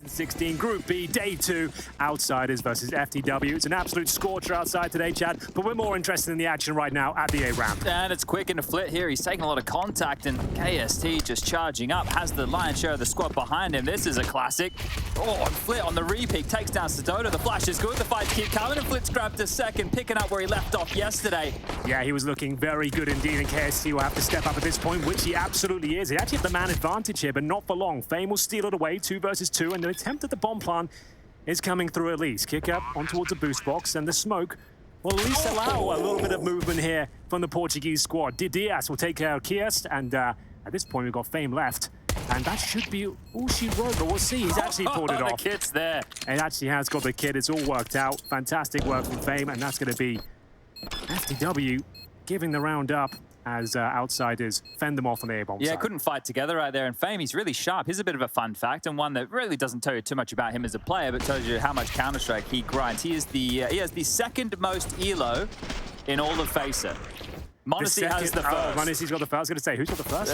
2016 Group B, Day 2, Outsiders versus FTW. It's an absolute scorcher outside today, Chad, but we're more interested in the action right now at the A ramp. And it's quick into Flit here. He's taking a lot of contact, and KST just charging up, has the lion's share of the squad behind him. This is a classic. Oh, and Flit on the repeat takes down Sedona. The flash is good. The fights keep coming, and Flit's grabbed a second, picking up where he left off yesterday. Yeah, he was looking very good indeed, and KST will have to step up at this point, which he absolutely is. He actually have the man advantage here, but not for long. Fame will steal it away, 2 versus 2, and the attempt at the bomb plan is coming through at least. Kick up on towards the boost box, and the smoke will at least allow a little bit of movement here from the Portuguese squad. Diaz will take care of Kiest, and at this point we've got Fame left. And that should be all she wrote, but we'll see. He's actually pulled it off. The kit's there. It actually has got the kit. It's all worked out. Fantastic work from Fame, and that's going to be FTW giving the round up as Outsiders fend them off on the A-bomb Yeah, side. couldn't fight together right there. And Fame, he's really sharp. Here's a bit of a fun fact, and one that really doesn't tell you too much about him as a player, but tells you how much Counter-Strike he grinds. He is the he has the second most elo in all of FACER. Monacy has the first. Monacy's got the first. I was going to say, who's got the first?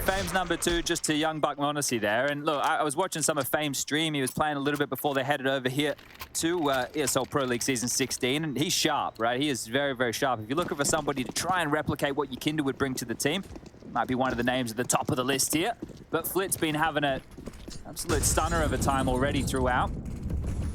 Fame's number 2, just to young buck Monacy there. And look, I was watching some of Fame's stream. He was playing a little bit before they headed over here to ESL Pro League Season 16. And he's sharp, right? He is very, very sharp. If you're looking for somebody to try and replicate what Yakinda would bring to the team, might be one of the names at the top of the list here. But Flit's been having an absolute stunner of a time already throughout.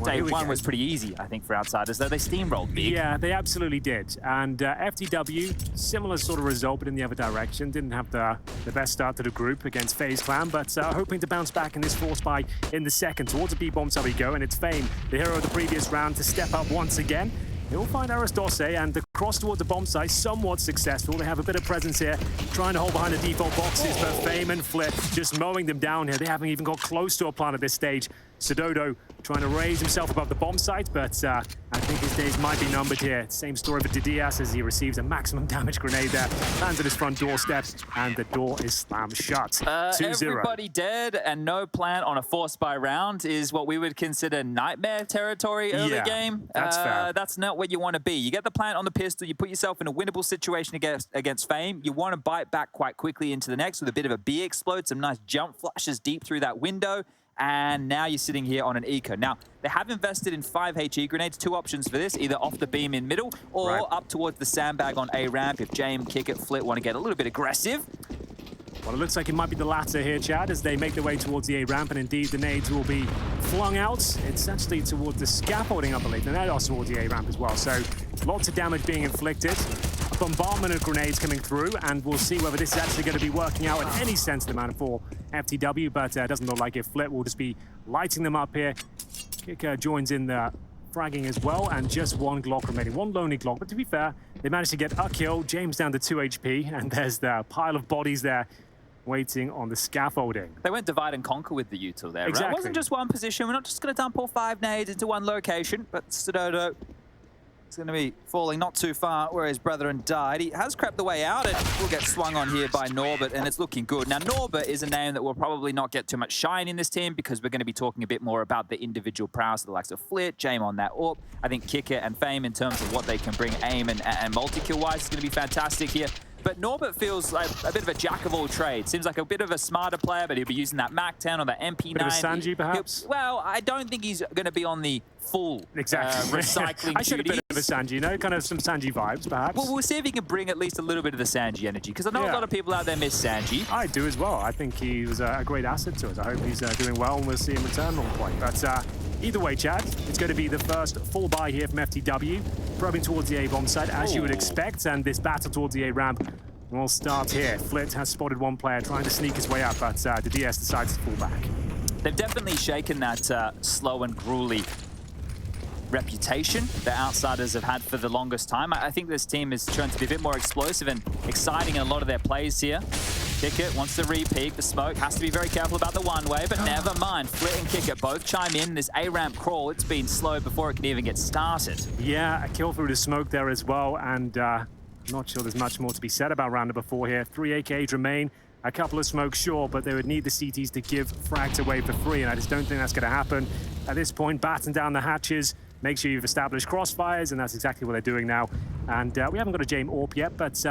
Day 1 was pretty easy, I think, for Outsiders, though they steamrolled big. Yeah, they absolutely did. And FTW, similar sort of result, but in the other direction. Didn't have the best start to the group against FaZe Clan, but hoping to bounce back in this force buy in the second. Towards the B-bomb side we go, and it's Fame, the hero of the previous round, to step up once again. He'll find Aristose, and the cross towards the bomb site somewhat successful. They have a bit of presence here, trying to hold behind the default boxes, but Fame and Flit just mowing them down here. They haven't even got close to a plan at this stage. Sedodo trying to raise himself above the bomb site, but I think his days might be numbered here. Same story for Diaz as he receives a maximum damage grenade there. Lands at his front doorstep, and the door is slammed shut. 2-0. Everybody dead and no plan on a force buy round is what we would consider nightmare territory early game. That's fair. That's not where you want to be. You get the plant on the pistol, you put yourself in a winnable situation against Fame. You want to bite back quite quickly into the next with a bit of a B explode, some nice jump flashes deep through that window. And now you're sitting here on an eco. Now, they have invested in 5 HE grenades. 2 options for this, either off the beam in middle or up towards the sandbag on A ramp if James, Kick-It, Flit want to get a little bit aggressive. Well, it looks like it might be the latter here, Chad, as they make their way towards the A ramp, and indeed the nades will be flung out. It's actually towards the scaffolding, I believe, and they're also towards the A ramp as well. So lots of damage being inflicted. A bombardment of grenades coming through, and we'll see whether this is actually going to be working out in any sense of the manner for FTW, but it doesn't look like it. Flit will just be lighting them up here. Kicker joins in the fragging as well, and just 1 Glock remaining, 1 lonely Glock. But to be fair, they managed to get a kill. James down to 2 HP, and there's the pile of bodies there waiting on the scaffolding. They went divide and conquer with the util there, right? It wasn't just one position. We're not just going to dump all 5 nades into one location, but Sedodo is going to be falling not too far where his brethren died. He has crept the way out and will get swung on here by Norbert, and it's looking good. Now, Norbert is a name that will probably not get too much shine in this team because we're going to be talking a bit more about the individual prowess of the likes of Flit, Jame on that AWP. I think Kicker and Fame in terms of what they can bring aim and multi-kill-wise is going to be fantastic here. But Norbert feels like a bit of a jack of all trades. Seems like a bit of a smarter player, but he'll be using that MAC-10 or that MP9. Bit of a Sanji, perhaps? Well, I don't think he's going to be on the full recycling I should have been a bit of a Sanji, you know, kind of some Sanji vibes, perhaps. Well, we'll see if he can bring at least a little bit of the Sanji energy, because I know a lot of people out there miss Sanji. I do as well. I think he was a great asset to us. I hope he's doing well, and we'll see him return on point. But either way, Chad, it's going to be the first full buy here from FTW, probing towards the A-bomb side, as you would expect, and this battle towards the A-ramp will start here. Flit has spotted 1 player trying to sneak his way up, but the DS decides to fall back. They've definitely shaken that slow and gruely reputation that Outsiders have had for the longest time. I think this team is trying to be a bit more explosive and exciting in a lot of their plays here. Kick-It wants to re-peek. The smoke has to be very careful about the one-way, but never mind. Flit and Kick-It both chime in. This A-ramp crawl, it's been slowed before it can even get started. Yeah, a kill through the smoke there as well, and I'm not sure there's much more to be said about round number 4 here. 3 AKs remain. A couple of smokes, sure, but they would need the CTs to give frags away for free, and I just don't think that's going to happen. At this point, batten down the hatches, make sure you've established crossfires, and that's exactly what they're doing now. And we haven't got a Jame AWP yet, but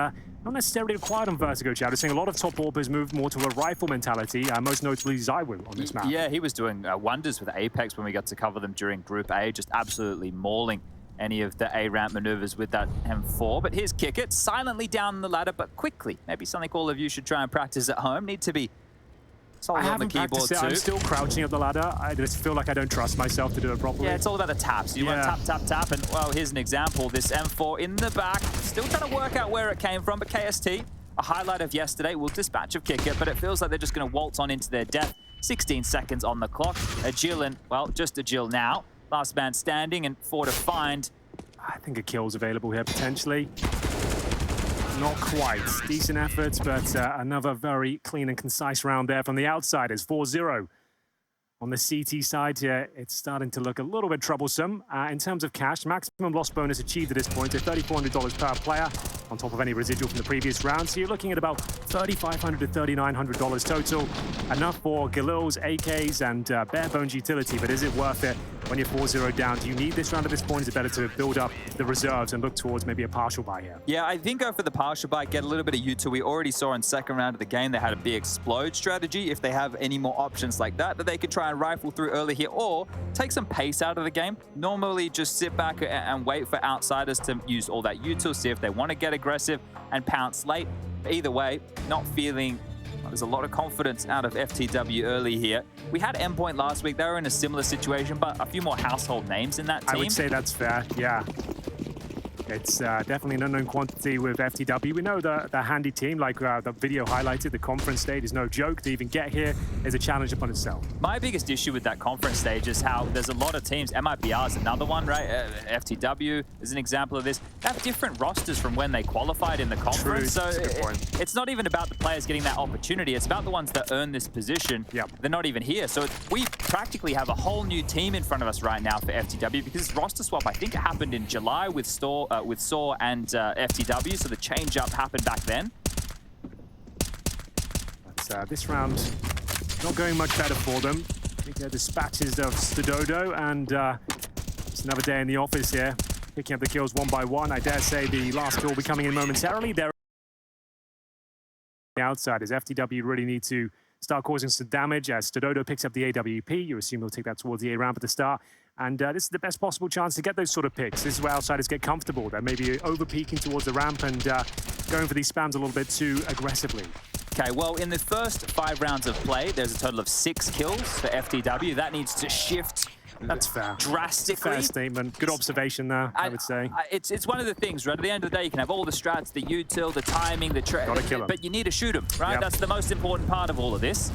not necessarily required on Vertigo, Chad. We're seeing a lot of top AWPers move more to a rifle mentality, most notably Zywoo on this map. Yeah, he was doing wonders with Apex when we got to cover them during Group A, just absolutely mauling any of the A-ramp maneuvers with that M4. But here's Kickit, silently down the ladder, but quickly. Maybe something all of you should try and practice at home. Need to be solid on the keyboard too. I'm still crouching up the ladder. I just feel like I don't trust myself to do it properly. Yeah, it's all about the taps. You want tap, tap, tap, and well, here's an example. This M4 in the back, still trying to work out where it came from, but KST, a highlight of yesterday, will dispatch of Kickit, but it feels like they're just going to waltz on into their death. 16 seconds on the clock. Agil and, well, just Agil now. Last man standing and 4 to find. I think a kill's available here, potentially. Not quite. Decent efforts, but another very clean and concise round there from the outsiders. 4-0. On the CT side here, it's starting to look a little bit troublesome. In terms of cash, maximum loss bonus achieved at this point is $3,400 per player, on top of any residual from the previous round. So you're looking at about $3,500 to $3,900 total. Enough for Galil's, AKs, and bare bones utility, but is it worth it when you're 4-0 down? Do you need this round at this point? Is it better to build up the reserves and look towards maybe a partial buy here? Yeah, I think go for the partial buy, get a little bit of util. We already saw in second round of the game, they had a big explode strategy. If they have any more options like that they could try and rifle through early here, or take some pace out of the game. Normally just sit back and wait for outsiders to use all that util, see if they want to get aggressive and pounce late. But either way, not feeling there's a lot of confidence out of FTW early here. We had Endpoint last week. They were in a similar situation, but a few more household names in that team. I would say that's fair, yeah. It's definitely an unknown quantity with FTW. We know the handy team, like the video highlighted, the conference stage is no joke. To even get here is a challenge upon itself. My biggest issue with that conference stage is how there's a lot of teams. MIPR is another one, right? FTW is an example of this. They have different rosters from when they qualified in the conference. True. So it's not even about the players getting that opportunity. It's about the ones that earn this position. Yep. They're not even here. So we practically have a whole new team in front of us right now for FTW, because this roster swap, I think it happened in July with Saw and FTW, so the change-up happened back then. But this round, not going much better for them. I think they're dispatches of Stododo, and it's another day in the office here, picking up the kills one by one. I dare say the last kill will be coming in momentarily. They're the outsiders. FTW really need to start causing some damage as Stododo picks up the AWP. You assume he'll take that towards the A ramp at the start. And this is the best possible chance to get those sort of picks. This is where outsiders get comfortable. They're maybe over-peaking towards the ramp and going for these spams a little bit too aggressively. Okay, well, in the first 5 rounds of play, there's a total of 6 kills for FTW. That needs to shift. That's fair. Drastically. Fair statement. Good observation there, I would say. It's one of the things, right? At the end of the day, you can have all the strats, the util, the timing, the trade, but you need to shoot them, right? Yep. That's the most important part of all of this.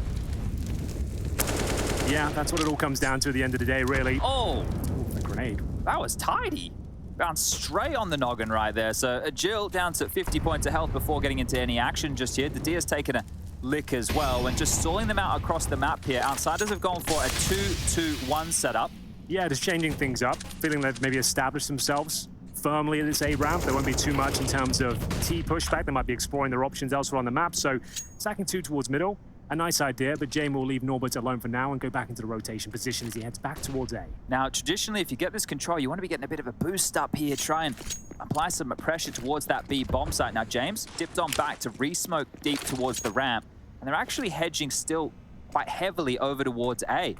Yeah, that's what it all comes down to at the end of the day, really. Oh! Ooh, a grenade. That was tidy. Bounced straight on the noggin right there. So Agil down to 50 points of health before getting into any action just here. Didia's taken a lick as well, and just stalling them out across the map here. Outsiders have gone for a 2-2-1 setup. Yeah, just changing things up, feeling they've maybe established themselves firmly at this A ramp. There won't be too much in terms of T pushback. They might be exploring their options elsewhere on the map. So stacking 2 towards middle, a nice idea, but Jame will leave Norbert alone for now and go back into the rotation position as he heads back towards A. Now, traditionally, if you get this control, you want to be getting a bit of a boost up here, try and apply some pressure towards that B bomb site. Now, James dipped on back to re-smoke deep towards the ramp, and they're actually hedging still quite heavily over towards A.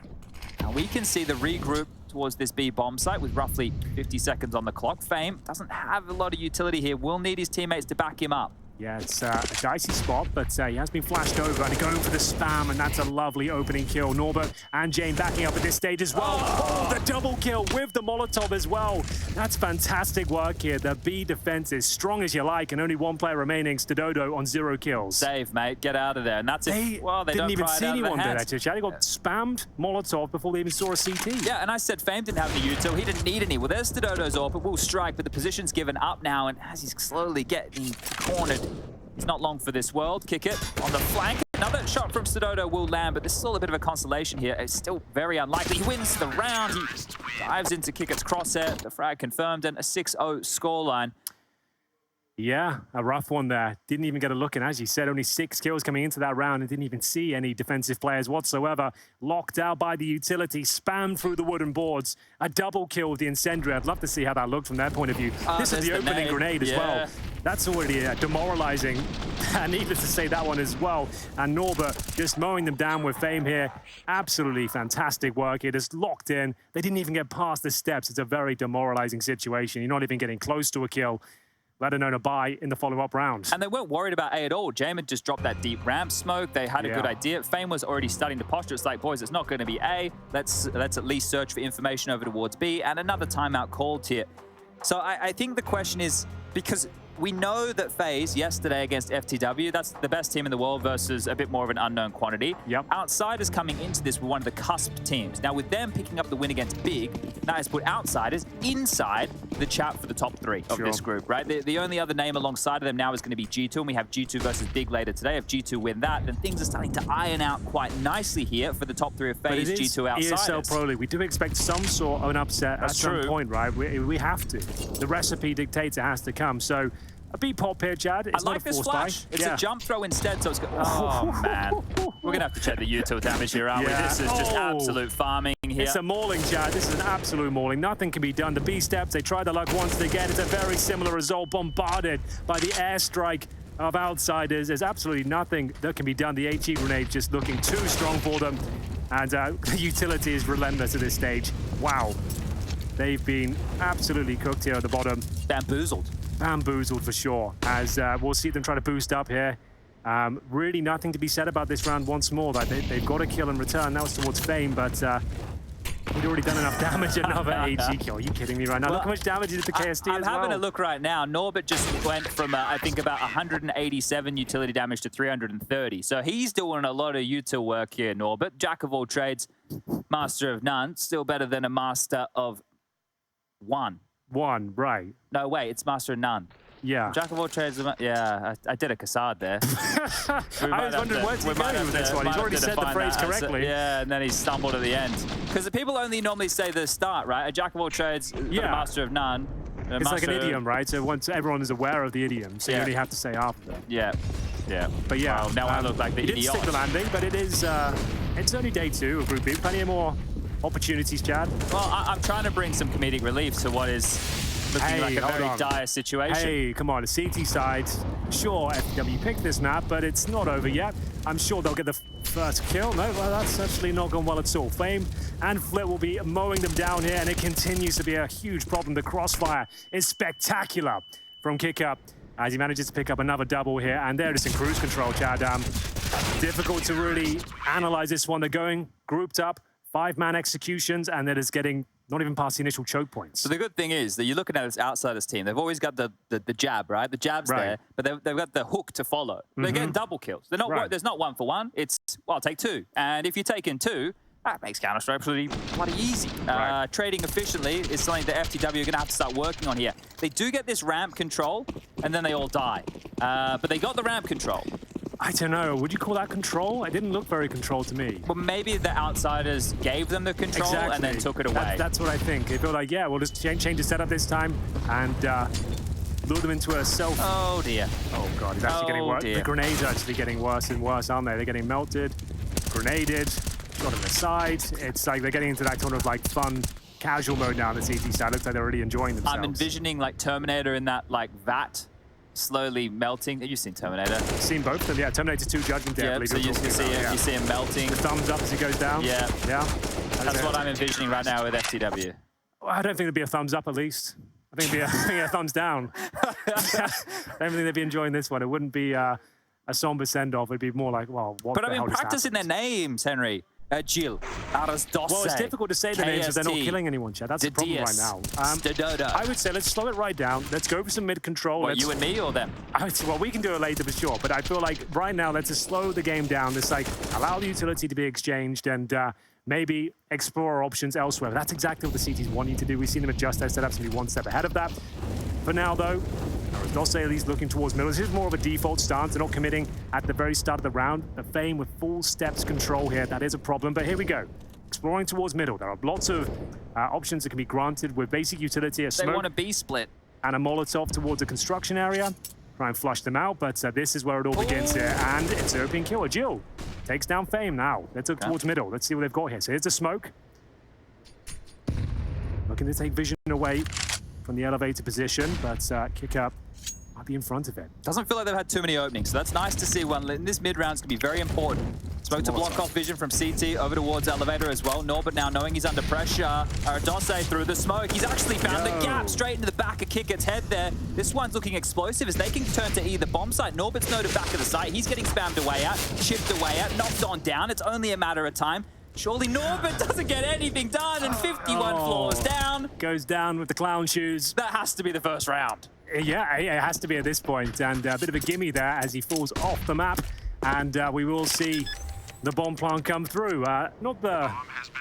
Now, we can see the regroup towards this B bomb site with roughly 50 seconds on the clock. Fame doesn't have a lot of utility here, will need his teammates to back him up. Yeah, it's a dicey spot, but he has been flashed over and going for the spam, and that's a lovely opening kill. Norbert and Jane backing up at this stage as well. Oh, the double kill with the Molotov as well. That's fantastic work here. The B defense is strong as you like, and only 1 player remaining, Stododo on 0 kills. Save, mate. Get out of there. And that's it. Well, they didn't even see anyone do that. They got spammed Molotov before they even saw a CT. Yeah, and I said Fame didn't have the util. He didn't need any. Well, there's Stododo's AWP. It will strike, but the position's given up now, and as he's slowly getting cornered, it's not long for this world. Kick it on the flank. Another shot from Stododo will land, but this is still a bit of a consolation here. It's still very unlikely. He wins the round. He dives into Kickit's crosshair. The frag confirmed, and a 6-0 scoreline. Yeah, a rough one there. Didn't even get a look, and as you said, only 6 kills coming into that round and didn't even see any defensive players whatsoever. Locked out by the utility, spammed through the wooden boards. A double kill with the incendiary. I'd love to see how that looked from their point of view. This is the opening grenade as well. That's already demoralizing. Needless to say, that one as well. And Norbert just mowing them down with Fame here. Absolutely fantastic work. It is locked in. They didn't even get past the steps. It's a very demoralizing situation. You're not even getting close to a kill, let alone a buy in the follow-up round. And they weren't worried about A at all. Jame had just dropped that deep ramp smoke. They had a good idea. Fame was already starting to posture. It's like, boys, it's not going to be A. Let's at least search for information over towards B. And another timeout called here. So I think the question is, because we know that FaZe yesterday against FTW, that's the best team in the world versus a bit more of an unknown quantity. Yep. Outsiders coming into this were one of the cusp teams. Now with them picking up the win against Big, that has put Outsiders inside the chat for the top 3 of this group, right? The only other name alongside of them now is going to be G2, and we have G2 versus Big later today. If G2 win that, then things are starting to iron out quite nicely here for the top 3 of FaZe, G2 Outsiders. ESL Pro League. We do expect some sort of an upset at some point, right? We have to. The recipe dictates it has to come. So a beat pop here, Chad. It's I like this flash. It's a jump throw instead, so it's good. Oh, man. We're going to have to check the util damage here, aren't we? This is just absolute farming here. It's a mauling, Chad. This is an absolute mauling. Nothing can be done. The B steps, they try the luck once again. It's a very similar result, bombarded by the airstrike of Outsiders. There's absolutely nothing that can be done. The HE grenade just looking too strong for them. And the utility is relentless at this stage. Wow. They've been absolutely cooked here at the bottom. Bamboozled. Bamboozled for sure, as we'll see them try to boost up here. Really nothing to be said about this round once more. Like they've got a kill in return. That was towards Fame, but he'd already done enough damage. Another AG kill. Are you kidding me right now? Look how much damage he did to KST I'm having a look right now. Norbert just went from, I think, about 187 utility damage to 330. So he's doing a lot of util work here, Norbert. Jack of all trades, master of none. Still better than a master of one. One, right. No, wait, it's master of none. Yeah. Jack of all trades. Yeah, I did a Cassard there. I was wondering where's he going with this one. He's already said the phrase correctly. Yeah, and then he stumbled at the end. Because the people only normally say the start, right? A Jack of all trades, a master of none. It's like an idiom, right? So once everyone is aware of the idiom, so you only have to say after. Yeah. But yeah. Well, now I look like the idiot. He didn't stick the landing, but it is, it's only day 2 of Group B. Plenty of more opportunities, Chad. Well, I'm trying to bring some comedic relief to what is looking like a very dire situation. Hey, come on, the CT side. Sure, FTW picked this map, but it's not over yet. I'm sure they'll get the first kill. No, well, that's actually not gone well at all. Fame and Flip will be mowing them down here, and it continues to be a huge problem. The crossfire is spectacular from Kick-Up as he manages to pick up another double here, and they're just in cruise control, Chad. Difficult to really analyze this one. They're going grouped up, 5-man executions, and they're just getting not even past the initial choke points. So the good thing is that you're looking at this Outsiders team. They've always got the jab, right? The jab's there, but they've got the hook to follow. They're getting double kills. They're not. There's not 1 for 1. It's, well, I'll take 2. And if you're taking 2, that makes Counter-Strike bloody easy. Trading efficiently is something that FTW are going to have to start working on here. They do get this ramp control, and then they all die. But they got the ramp control. I don't know. Would you call that control? It didn't look very controlled to me. Well, maybe the Outsiders gave them the control and then took it away. That's what I think. They feel like, yeah, we'll just change the setup this time and lure them into a self. Oh, dear. Oh, God. It's actually getting worse. The grenades are actually getting worse and worse, aren't they? They're getting melted, grenaded, got on the side. It's like they're getting into that kind of like fun, casual mode now on the CT side. Looks like they're already enjoying themselves. I'm envisioning like Terminator in that like vat. Slowly melting. You've seen Terminator. Seen both of them, yeah. Terminator 2 Judgment Day, I believe. So you see him melting. The thumbs up as he goes down. Yeah. Yeah. That's what I'm envisioning right now with FTW. Well, I don't think it'd be a thumbs up at least. I think it'd be a thumbs down. I don't think they'd be enjoying this one. It wouldn't be a somber send-off. It'd be more like, well, what the hell just happened? But I mean, practicing their names, Henry. Jill, Aras Dosse, well, it's difficult to say the names if they're not killing anyone, Chad. That's the problem right now. I would say let's slow it right down. Let's go for some mid-control. What, you and me or them? Well, we can do it later for sure, but I feel like right now, let's just slow the game down. Let's like allow the utility to be exchanged and maybe explore options elsewhere. That's exactly what the CTs want you to do. We've seen them adjust their setups and be one step ahead of that. For now, though, Dosse at least looking towards middle. This is more of a default stance. They're not committing at the very start of the round. The Fame with full steps control here. That is a problem, but here we go. Exploring towards middle. There are lots of options that can be granted with basic utility. A smoke, they want a B split. And a Molotov towards the construction area. Try and flush them out, but this is where it all begins here. And it's an open kill. Jill takes down Fame now. Let's look towards middle. Let's see what they've got here. So here's the smoke. Looking to take vision away from the elevator position, but Kick-Up might be in front of it. Doesn't feel like they've had too many openings, so that's nice to see. One this mid-round's going to be very important. Smoke to block off vision from CT over towards elevator as well. Norbert now knowing he's under pressure. Aradose through the smoke. He's actually found the gap straight into the back of Kickett's head there. This one's looking explosive as they can turn to either bomb site. Norbert's noted back of the site. He's getting spammed away out, chipped away out, knocked on down. It's only a matter of time. Surely Norbert doesn't get anything done, and 51 floors down. Goes down with the clown shoes. That has to be the first round. Yeah, it has to be at this point, and a bit of a gimme there as he falls off the map, and we will see the bomb plant come through. Not the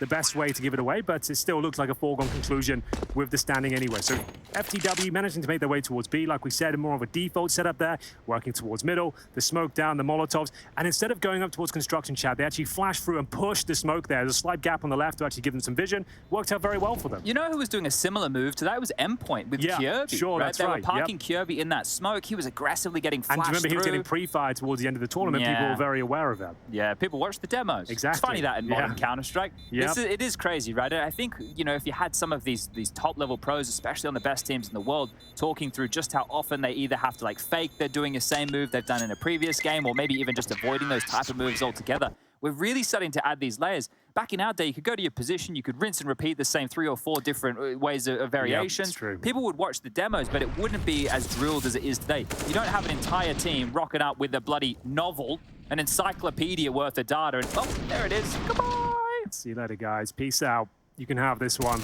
best way to give it away, but it still looks like a foregone conclusion with the standing anyway. So FTW managing to make their way towards B, like we said, more of a default setup there, working towards middle, the smoke down, the Molotovs, and instead of going up towards construction, Chad, they actually flashed through and pushed the smoke there. There's a slight gap on the left to actually give them some vision. Worked out very well for them. You know who was doing a similar move to that? It was Endpoint with Kyobi. Sure, that's they right. They were parking Kyobi in that smoke. He was aggressively getting flashed And do you remember through. he was getting pre-fired towards the end of the tournament? People were very aware of that. Yeah, people watch the demos. Exactly. It's funny that in modern Counter-Strike. Yep. It is crazy, right? I think, you know, if you had some of these top-level pros, especially on the best teams in the world, talking through just how often they either have to like fake they're doing the same move they've done in a previous game, or maybe even just avoiding those type of moves altogether. We're really starting to add these layers. Back in our day, you could go to your position, you could rinse and repeat the same 3 or 4 different ways of variation. Yep, true. People would watch the demos, but it wouldn't be as drilled as it is today. You don't have an entire team rocking up with a bloody novel, an encyclopedia worth of data, and oh, there it is. Goodbye. See you later, guys. Peace out. You can have this one.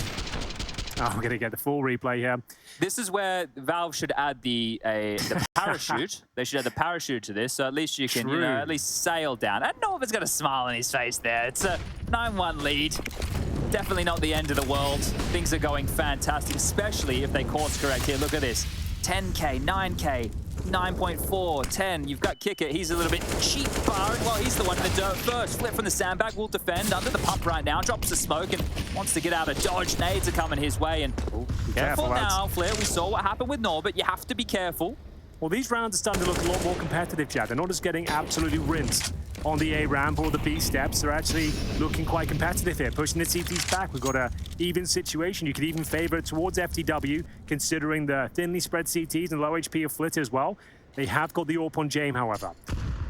Oh, we're going to get the full replay here. This is where Valve should add the parachute. They should add the parachute to this, so at least you can, you know, at least sail down. And Norbert's got a smile on his face there. It's a 9-1 lead. Definitely not the end of the world. Things are going fantastic, especially if they course correct here. Look at this. 10K, 9K, 9.4, 10. You've got Kicker. He's a little bit cheap barred. Well, he's the one in the dirt first. Flip from the sandbag, will defend under the pump right now. Drops the smoke and wants to get out of dodge. Nades are coming his way. And careful now, Flair. We saw what happened with Norbert. You have to be careful. Well, these rounds are starting to look a lot more competitive, Chad. They're not just getting absolutely rinsed on the A ramp or the B steps. They're actually looking quite competitive here, pushing the CTs back. We've got an even situation. You could even favor it towards FTW, considering the thinly spread CTs and low HP of Flitter as well. They have got the AWP on Jame, however.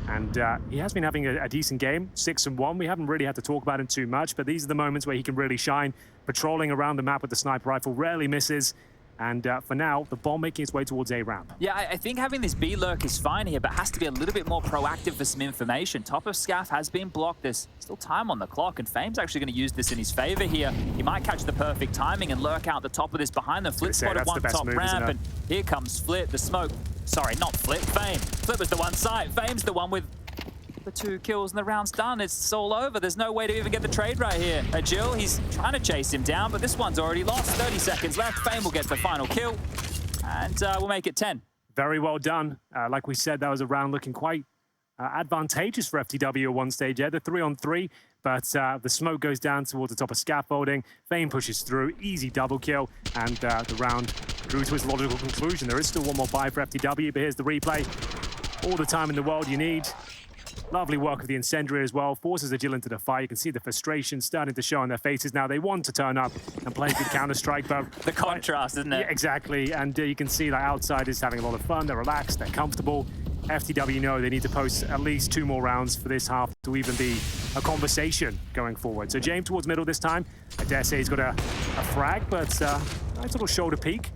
And he has been having a decent game, 6-1. We haven't really had to talk about him too much, but these are the moments where he can really shine. Patrolling around the map with the sniper rifle, rarely misses. And for now, the bomb making its way towards A ramp. Yeah, I think having this B lurk is fine here, but has to be a little bit more proactive for some information. Top of Scaff has been blocked. There's still time on the clock, and Fame's actually going to use this in his favor here. He might catch the perfect timing and lurk out the top of this behind them. Flip spotted one top ramp, and here comes Flip. The smoke. Sorry, not Flip. Fame. Flip was the one side. Fame's the one with the 2 kills and the round's done. It's all over. There's no way to even get the trade right here. Jill, he's trying to chase him down, but this one's already lost. 30 seconds left. Fame will get the final kill, and we'll make it 10. Very well done. Like we said, that was a round looking quite advantageous for FTW at one stage. Yeah, the 3-on-3, but the smoke goes down towards the top of scaffolding. Fame pushes through. Easy double kill, and the round drew to its logical conclusion. There is still one more buy for FTW, but here's the replay. All the time in the world you need. Lovely work of the incendiary as well. Forces Agil into the fight. You can see the frustration starting to show on their faces now. They want to turn up and play good Counter-Strike, but the contrast, isn't it? Yeah, exactly. And you can see like outsiders having a lot of fun. They're relaxed. They're comfortable. FTW know they need to post at least 2 more rounds for this half to even be a conversation going forward. So James towards middle this time. I dare say he's got a frag, but nice little shoulder peek.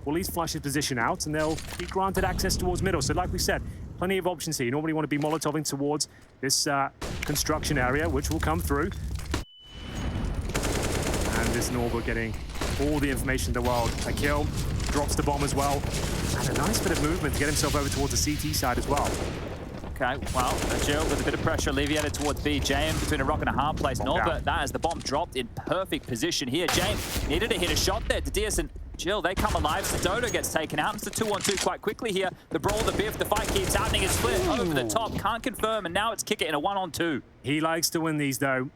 Will at least flush his position out, and they'll be granted access towards middle. So like we said, plenty of options here. You normally want to be Molotoving towards this construction area, which will come through. And this Norbert getting all the information in the world. A kill, drops the bomb as well. And a nice bit of movement to get himself over towards the CT side as well. Okay, well, Jill with a bit of pressure alleviated towards B. James between a rock and a hard place. Norbert, that as the bomb dropped in perfect position here. James needed to hit a shot there. Didius and Jill, they come alive. Sadoda gets taken out. It's a 2-on-2 quite quickly here. The brawl, the biff, the fight keeps happening. It's Flip over the top. Can't confirm, and now it's Kicker in a 1-on-2. He likes to win these, though.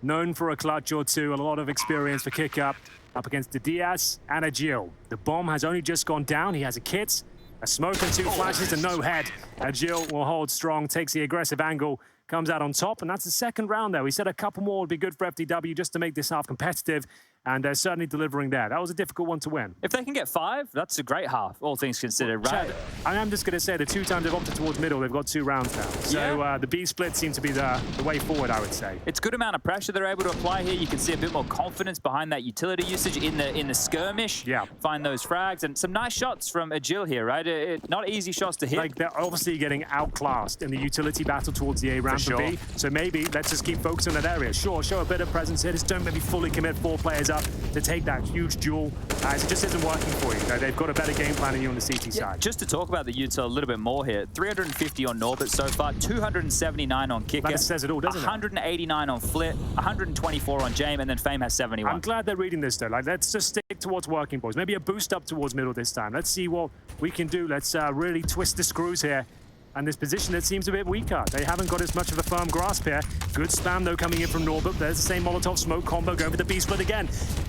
Known for a clutch or two. A lot of experience for Kicker up against Didius and Agil. The bomb has only just gone down. He has a kit, a smoke and 2 flashes and no head. Agil will hold strong, takes the aggressive angle, comes out on top, and that's the second round there. We said a couple more would be good for FTW just to make this half competitive, and they're certainly delivering there. That was a difficult one to win. If they can get 5, that's a great half, all things considered, right? Chad, I am just going to say the 2 times they've opted towards middle, they've got 2 rounds now. So the B split seems to be the way forward, I would say. It's a good amount of pressure they're able to apply here. You can see a bit more confidence behind that utility usage in the skirmish. Yeah. Find those frags, and some nice shots from Agil here, right? Not easy shots to hit. Like, they're obviously getting outclassed in the utility battle towards the A ramp and B. So maybe let's just keep focusing on that area. Sure, show a bit of presence here. Just don't maybe fully commit 4 players up to take that huge duel, as it just isn't working for you. They've got a better game plan than you on the CT side. Just to talk about the util a little bit more here, 350 on Norbert so far, 279 on Kicker. That says it all, doesn't 189 on Flit, 124 on Jame, and then Fame has 71. I'm glad they're reading this, though. Like, let's just stick towards working, boys. Maybe a boost up towards middle this time. Let's see what we can do. Let's really twist the screws here. And this position that seems a bit weaker. They haven't got as much of a firm grasp here. Good spam, though, coming in from Norbert. There's the same Molotov smoke combo going for the B-split again.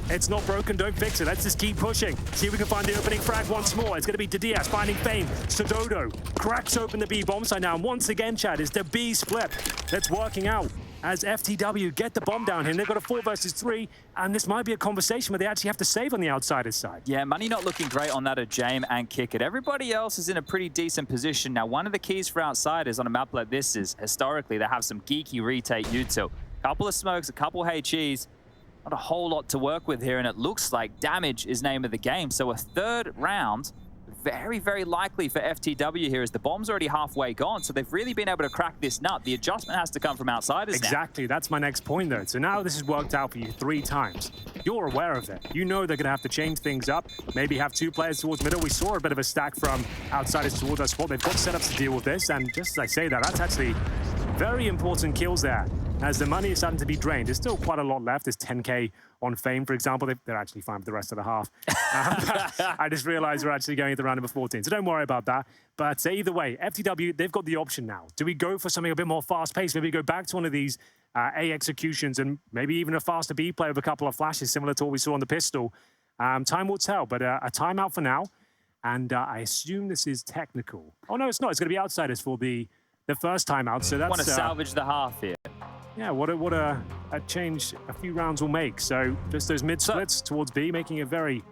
It's not broken, don't fix it. Let's just keep pushing. See if we can find the opening frag once more. It's going to be Diaz finding Fame. Sododo cracks open the B-bomb site now. And once again, Chad, is the B-split that's working out as FTW get the bomb down here. They've got a 4 versus 3, and this might be a conversation where they actually have to save on the outsider's side. Yeah, money not looking great on that of Jame and Kick It. Everybody else is in a pretty decent position. Now, one of the keys for outsiders on a map like this is, historically, they have some geeky retake util. A couple of smokes, a couple HEs, not a whole lot to work with here, and it looks like damage is name of the game. So a 3rd round, very, very likely for FTW here, as the bomb's already halfway gone, so they've really been able to crack this nut. The adjustment has to come from outsiders now. Exactly, that's my next point, though. So now this has worked out for you 3 times. You're aware of it. You know they're going to have to change things up, maybe have 2 players towards middle. We saw a bit of a stack from outsiders towards our spot. They've got setups to deal with this, and just as I say that, that's actually very important kills there. As the money is starting to be drained, there's still quite a lot left. There's 10K on Fame, for example. They're actually fine for the rest of the half. I just realized we're actually going into round number 14, so don't worry about that. But either way, FTW, they've got the option now. Do we go for something a bit more fast-paced? Maybe go back to one of these A executions and maybe even a faster B play with a couple of flashes, similar to what we saw on the pistol. Time will tell, but a timeout for now. And I assume this is technical. Oh, no, it's not. It's going to be outsiders for the first timeout, so that's... Want to salvage the half here. Yeah, what a change a few rounds will make. So just those mid-splits towards B, making it very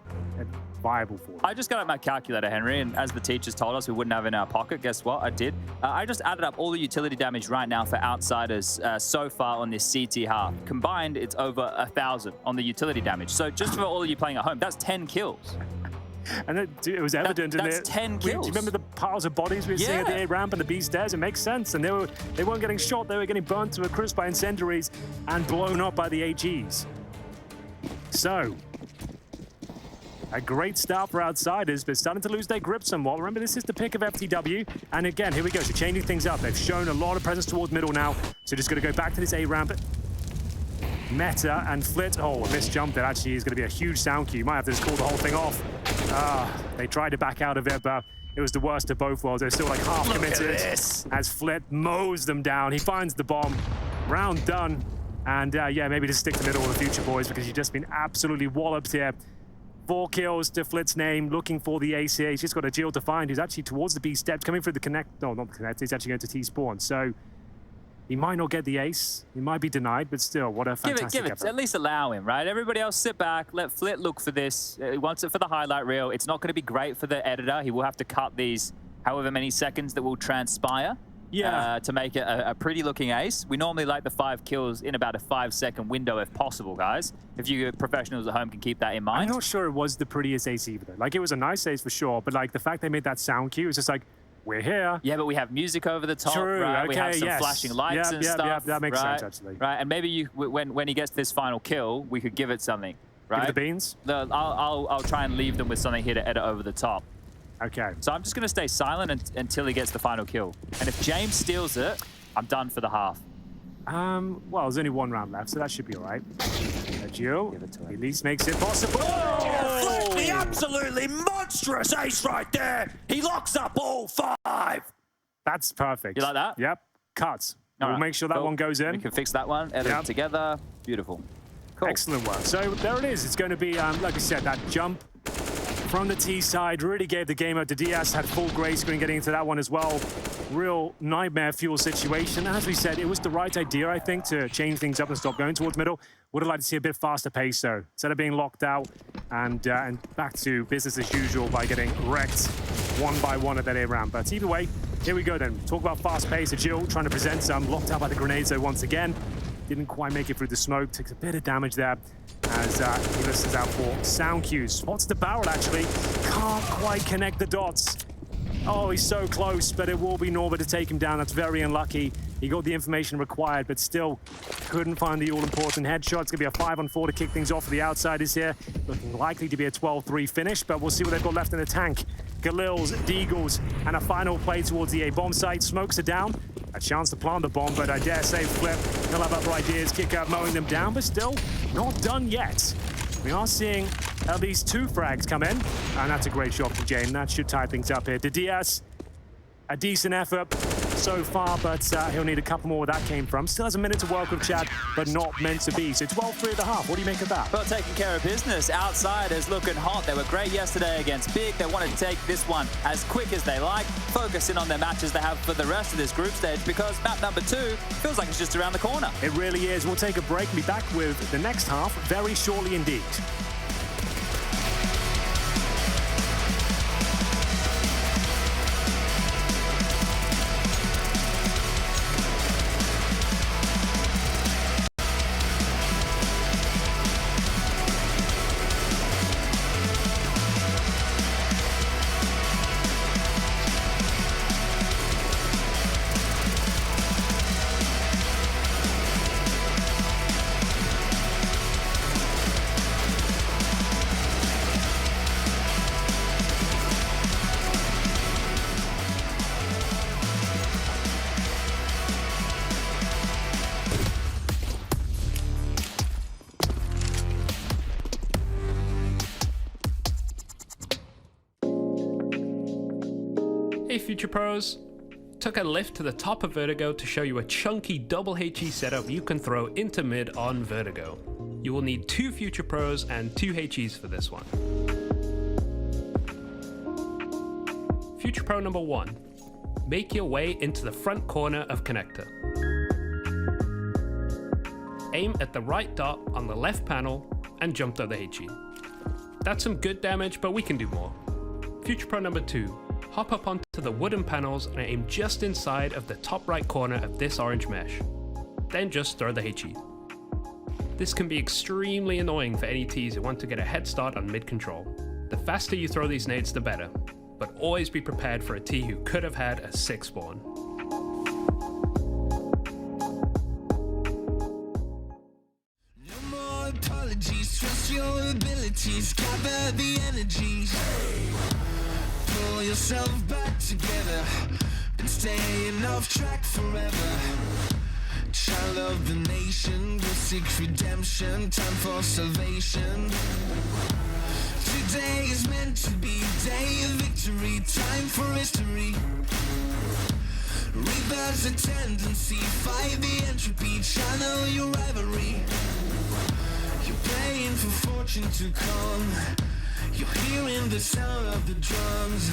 viable for them. I just got out my calculator, Henry, and as the teachers told us we wouldn't have in our pocket, guess what? I did. I just added up all the utility damage right now for outsiders so far on this CT half. Combined, it's over 1,000 on the utility damage. So just for all of you playing at home, that's 10 kills. And it was evident in that's 10 kills. Do you remember the piles of bodies we were seeing at the A ramp and the B stairs? It makes sense. And they weren't getting shot. They were getting burnt to a crisp by incendiaries and blown up by the HEs. So, a great start for outsiders, but starting to lose their grip somewhat. Remember, this is the pick of FTW. And again, here we go. So changing things up. They've shown a lot of presence towards middle now. So just going to go back to this A ramp. Meta and Flit. Oh, a missed jump there actually is going to be a huge sound cue. You might have to just call the whole thing off. They tried to back out of it, but it was the worst of both worlds. They're still like half committed as Flit mows them down. He finds the bomb. Round done. And yeah, maybe just stick to middle in the future, boys, because you've just been absolutely walloped here. 4 kills to Flit's name, looking for the ace here. He's just got a Jill to find, who's actually towards the B steps, coming through the connect. No, not the connect. He's actually going to T spawn. So he might not get the ace. He might be denied, but still, what a fantastic effort. At least allow him, right? Everybody else sit back, let Flit look for this. He wants it for the highlight reel. It's not going to be great for the editor. He will have to cut these however many seconds that will transpire to make it a pretty looking ace. We normally like the 5 kills in about a 5-second window if possible, guys. If you professionals at home can keep that in mind. I'm not sure it was the prettiest ace either, though. Like, it was a nice ace for sure, but like the fact they made that sound cue is just like, we're here. Yeah, but we have music over the top, True, right? Okay, we have some flashing lights and stuff. Yeah, that makes sense, actually. Right, and maybe when he gets this final kill, we could give it something, right? Give it the beans? I'll try and leave them with something here to edit over the top. Okay. So I'm just going to stay silent until he gets the final kill. And if James steals it, I'm done for the half. Well, there's only 1 round left, so that should be all right. Jill at least makes it possible. Oh, the absolutely monstrous ace right there. He locks up all 5. That's perfect. You like that? Yep. Cuts. We'll make sure that one goes in. We can fix that one, edit it together. Beautiful. Cool. Excellent work. So there it is. It's going to be, like I said, that jump from the T side, really gave the game out to Diaz, had full gray screen getting into that one as well. Real nightmare fuel situation. As we said, it was the right idea, I think, to change things up and stop going towards middle. Would have liked to see a bit faster pace, though. Instead of being locked out and back to business as usual by getting wrecked one by one at that A round. But either way, here we go then. Talk about fast pace. Agil trying to present some, locked out by the grenades, though, once again. Didn't quite make it through the smoke. Takes a bit of damage there as he listens out for sound cues. Spots the barrel, actually. Can't quite connect the dots. Oh, he's so close, but it will be Norva to take him down. That's very unlucky. He got the information required, but still couldn't find the all-important headshot. It's going to be a 5-on-4 to kick things off for the outsiders here. Looking likely to be a 12-3 finish, but we'll see what they've got left in the tank. Galil's, Deagles, and a final play towards the A bomb site. Smokes are down. A chance to plant the bomb, but I dare say Flip, he'll have other ideas. Kick up, mowing them down, but still not done yet. We are seeing at least 2 frags come in, and that's a great shot from Jane. That should tie things up here. To Diaz, a decent effort so far, but he'll need a couple more where that came from. Still has a minute to work with Chad, but not meant to be. So 12-3 at the half. What do you make of that? Well, taking care of business. Outsiders looking hot. They were great yesterday against Big. They wanted to take this one as quick as they like, focusing on their matches they have for the rest of this group stage, because map number 2 feels like it's just around the corner. It really is. We'll take a break and be back with the next half very shortly indeed. Hey Future Pros! Took a lift to the top of Vertigo to show you a chunky double HE setup you can throw into mid on Vertigo. You will need 2 Future Pros and 2 HEs for this one. Future Pro number 1. Make your way into the front corner of Connector. Aim at the right dot on the left panel and jump to the HE. That's some good damage, but we can do more. Future Pro number 2. Hop up onto the wooden panels and aim just inside of the top right corner of this orange mesh. Then just throw the HE. This can be extremely annoying for any Ts who want to get a head start on mid control. The faster you throw these nades, the better, but always be prepared for a T who could have had a 6 spawn. No more apologies, trust your abilities, gather the energies. Pull yourself back together and staying off track forever. Child of the nation, will seek redemption, time for salvation. Today is meant to be day of victory, time for history. Reverse the tendency, fight the entropy, channel your rivalry. You're praying for fortune to come, you're hearing the sound of the drums.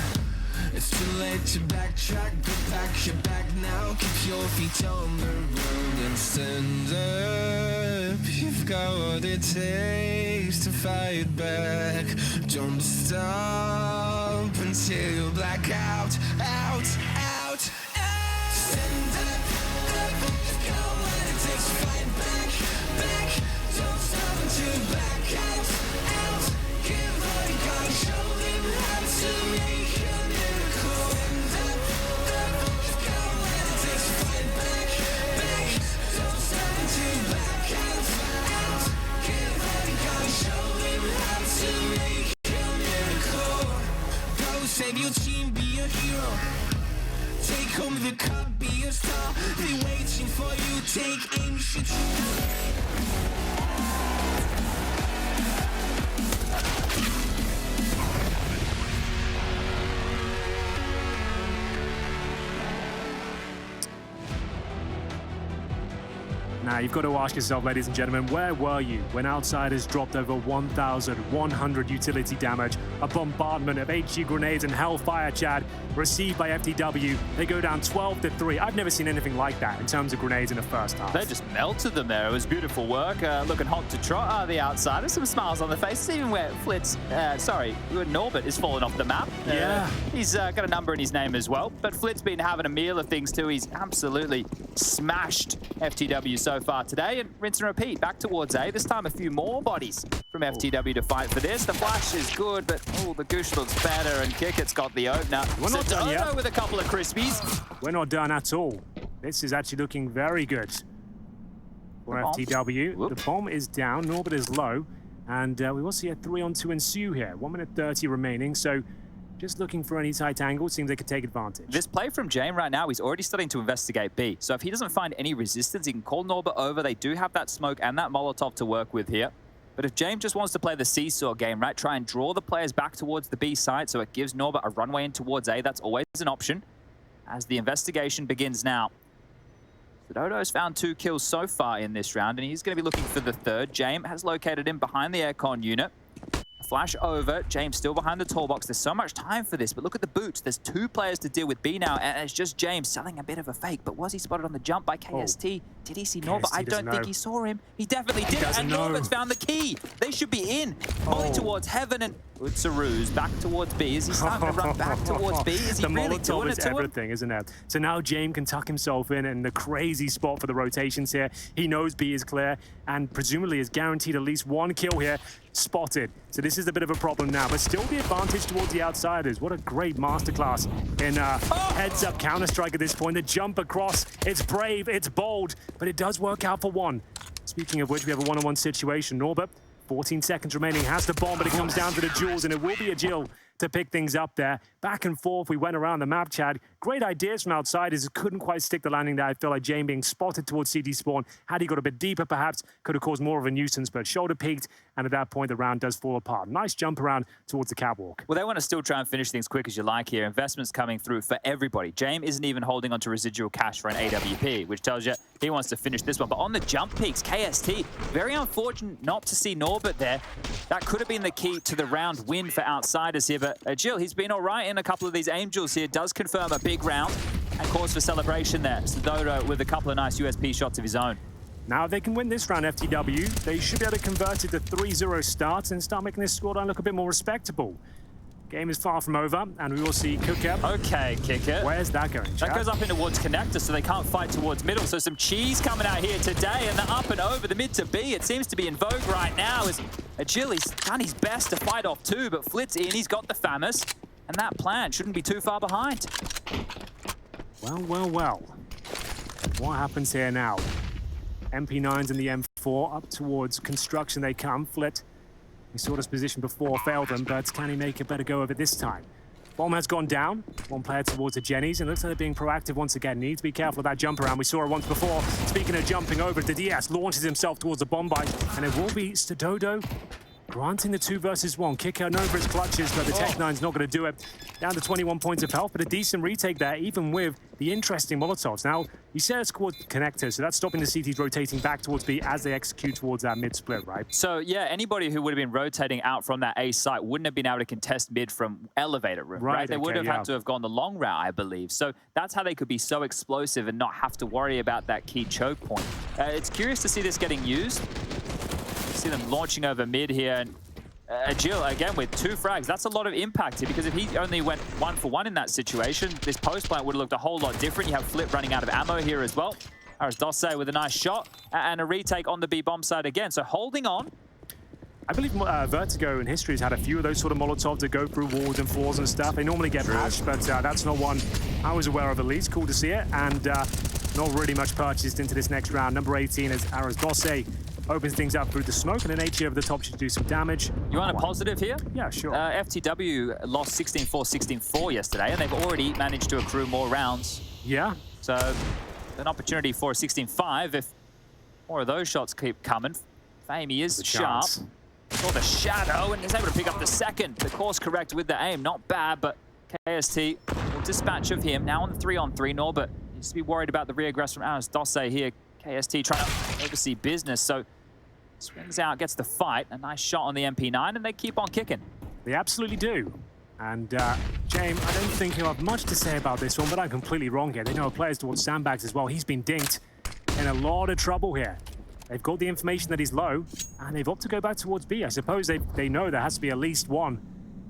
It's too late to backtrack, but pack your bag now. Keep your feet on the road and stand up. You've got what it takes to fight back. Don't stop until you black out, out, out, out. Stand up, up. You've got what it takes to fight back, back. Don't stop until you black out, out. Give what you got, show them how to make a miracle. Stand up, up. You've got what it takes to fight back, back. Don't stop until you black out, out. Give what you got, show them how to make a miracle. Go save your team, be a hero. Take home the cup, be a star. They waiting for you, take aim, shoot. Now, you've got to ask yourself, ladies and gentlemen, where were you when Outsiders dropped over 1,100 utility damage? A bombardment of HG grenades and Hellfire, Chad, received by FTW. They go down 12-3. I've never seen anything like that in terms of grenades in the first half. They just melted them there. It was beautiful work. Looking hot to trot are the Outsiders. Some smiles on the faces, even where Norbert is falling off the map. Yeah. He's got a number in his name as well. But Flit's been having a meal of things too. He's absolutely smashed FTW so far today, and rinse and repeat back towards A. This time a few more bodies from FTW to fight for this. The flash is good, but the Goosh looks better, and Kickett's got the opener. We're not done yet. with a couple of crispies. We're not done at all. This is actually looking very good for FTW. Whoop. The bomb is down, Norbert is low, and we will see a 3-on-2 ensue here. 1 minute 30 remaining, so just looking for any tight angle. Seems they could take advantage. This play from Jame right now, he's already starting to investigate B. So if he doesn't find any resistance, he can call Norbert over. They do have that smoke and that Molotov to work with here. But if Jame just wants to play the seesaw game, right, try and draw the players back towards the B side so it gives Norbert a runway in towards A, that's always an option. As the investigation begins now. Dodo's found 2 kills so far in this round, and he's going to be looking for the third. Jame has located him behind the aircon unit. Flash over. James still behind the tall box. There's so much time for this, but look at the boots. There's 2 players to deal with B now, and it's just James selling a bit of a fake. But was he spotted on the jump by KST? Did he see Norbert? I don't think he saw him. He definitely did, and Norbert's found the key. They should be in. Only towards heaven, and Utsaru's back towards B. Is he starting to run back towards B? Is he really doing it to everything, isn't it? So now James can tuck himself in the crazy spot for the rotations here. He knows B is clear, and presumably is guaranteed at least 1 kill here. Spotted. So this is a bit of a problem now, but still the advantage towards the Outsiders. What a great masterclass in heads-up Counter-Strike at this point. The jump across, it's brave, it's bold, but it does work out for 1. Speaking of which, we have a 1-on-1 situation. Norbert, 14 seconds remaining, has the bomb, but it comes down to the duels, and it will be a Jill to pick things up there. Back and forth, we went around the map, Chad. Great ideas from Outsiders. Couldn't quite stick the landing there. I feel like Jane being spotted towards CT spawn. Had he got a bit deeper, perhaps, could have caused more of a nuisance, but shoulder peaked, and at that point, the round does fall apart. Nice jump around towards the catwalk. Well, they want to still try and finish things quick as you like here. Investments coming through for everybody. Jame isn't even holding on to residual cash for an AWP, which tells you he wants to finish this one. But on the jump peaks, KST, very unfortunate not to see Norbert there. That could have been the key to the round win for Outsiders here, but Jill, he's been all right in a couple of these Angels here. Does confirm a big round and cause for celebration there. Dodo with a couple of nice USP shots of his own. Now, if they can win this round, FTW, they should be able to convert it to 3-0 starts and start making this scoreline look a bit more respectable. Game is far from over, and we will see Cooker. Okay, Kicker. Where's that going, Chad? That goes up in towards connector, so they can't fight towards middle. So some cheese coming out here today, and they're up and over the mid to B. It seems to be in vogue right now as Agil, he's done his best to fight off 2, but Flit's in, he's got the Famus, and that plan shouldn't be too far behind. Well, well, well. What happens here now? MP9s in the M4, up towards construction they come. Flit, he saw this position before, failed them, but can he make a better go of it this time? Bomb has gone down. 1 player towards the Jennies, and looks like they're being proactive once again. Need to be careful of that jump around. We saw it once before. Speaking of jumping over, the DS launches himself towards the bomb bite, and it will be Stododo granting the 2 versus 1. Kicker known for his clutches, but the Tech-9's not going to do it. Down to 21 points of health, but a decent retake there, even with the interesting Molotovs. Now, you said it's towards the connector, so that's stopping the CTs rotating back towards B as they execute towards that mid-split, right? So, yeah, anybody who would have been rotating out from that A site wouldn't have been able to contest mid from elevator room, right? They would have had to have gone the long route, I believe. So that's how they could be so explosive and not have to worry about that key choke point. It's curious to see this getting used. See them launching over mid here, and Agil, again, with 2 frags. That's a lot of impact here, because if he only went 1 for 1 in that situation, this post plant would have looked a whole lot different. You have Flip running out of ammo here as well. Aras Dosse with a nice shot, and a retake on the B bomb side again. So holding on. I believe Vertigo in history has had a few of those sort of Molotovs that go through walls and floors and stuff. They normally get patched, but that's not one I was aware of at least. Cool to see it, and not really much purchased into this next round. Number 18 is Aras Dosse. Opens things up through the smoke, and an HE over the top should do some damage. You want a positive here? Yeah, sure. FTW lost 16-4, 16-4 yesterday, and they've already managed to accrue more rounds. Yeah. So an opportunity for a 16-5 if more of those shots keep coming. Fahmy is sharp. Saw the shadow and is able to pick up the second. The course correct with the aim. Not bad, but KST will dispatch of him. Now on the 3-on-3, Norbert needs to be worried about the reaggress from Aras Dosse here. KST trying to oversee business, so swings out, gets the fight. A nice shot on the MP9, and they keep on kicking. They absolutely do. And, James, I don't think he'll have much to say about this one, but I'm completely wrong here. They know players towards sandbags as well. He's been dinked in a lot of trouble here. They've got the information that he's low, and they've opted to go back towards B. I suppose they know there has to be at least one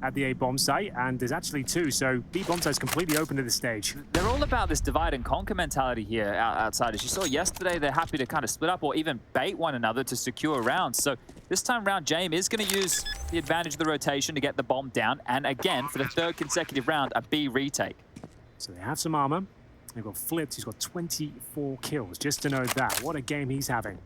at the A bomb site, and there's actually two, so B bomb site is completely open to this stage. They're all about this divide and conquer mentality here, outsiders. You saw yesterday they're happy to kind of split up or even bait one another to secure rounds. So this time around, James is going to use the advantage of the rotation to get the bomb down, and again, for the third consecutive round, a B retake. So they have some armor. They've got Flipped, he's got 24 kills, just to know that. What a game he's having.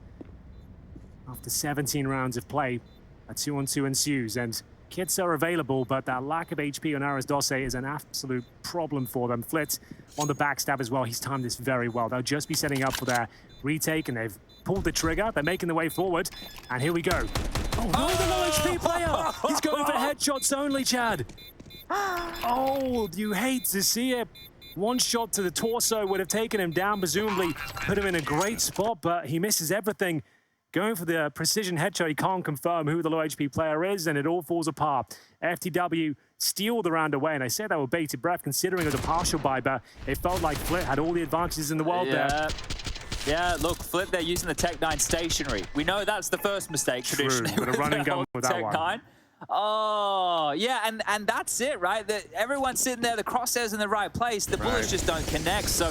After 17 rounds of play, a 2-on-2 ensues, and kits are available, but that lack of HP on Aras Dosse is an absolute problem for them. Flit on the backstab as well. He's timed this very well. They'll just be setting up for their retake, and they've pulled the trigger. They're making their way forward, and here we go. Oh, no, the low HP player! He's going for headshots only, Chad. Oh, you hate to see it. One shot to the torso would have taken him down, presumably put him in a great spot, but he misses everything. Going for the precision headshot, he can't confirm who the low HP player is, and it all falls apart. FTW steal the round away, and I said that with bated breath, considering it was a partial buy, but it felt like Flit had all the advantages in the world there. Yeah, look, Flit, they're using the Tech-9 stationary. We know that's the first mistake, traditionally. True, but a running gun with that one. Tech-9. Oh, yeah, and that's it, right? Everyone's sitting there, the crosshairs in the right place, the bullets just don't connect, so